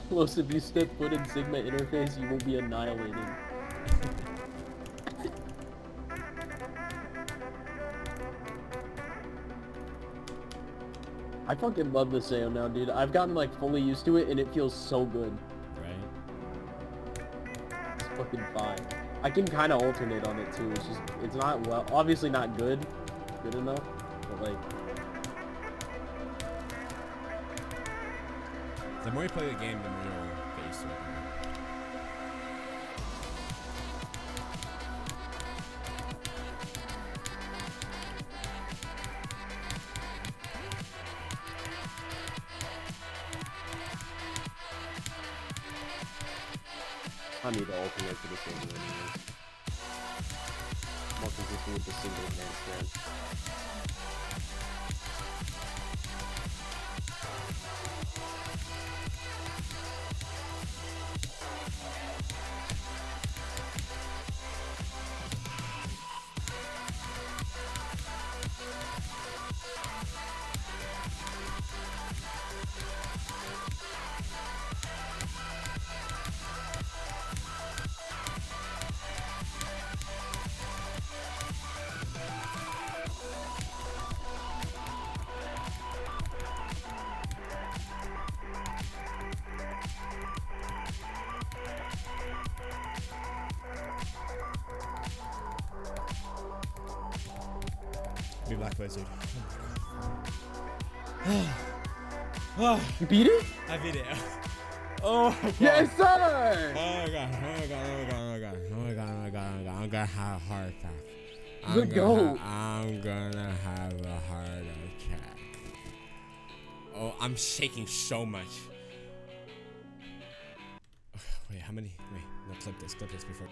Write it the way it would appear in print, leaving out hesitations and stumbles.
Los, if you step foot in Sigma interface, you will be annihilated. I fucking love the Sayo now, dude. I've gotten like fully used to it, and it feels so good. Right? It's fucking fine. I can kind of alternate on it too. It's just, it's not well, obviously not good enough, but like. The more you play the game, the more you'll get used to it. I need to alternate for this one anyways. More consistent with the single handstand. Be Black Wizard. You beat it? I beat it. Oh my god. Yes, sir! Oh my god. Oh my god. Oh my god. Oh my god. Oh my god. Oh my god. Oh my god. I'm gonna have a heart attack. I'm gonna have a heart attack. Oh, I'm shaking so much. Wait, how many? Wait, no, clip this before.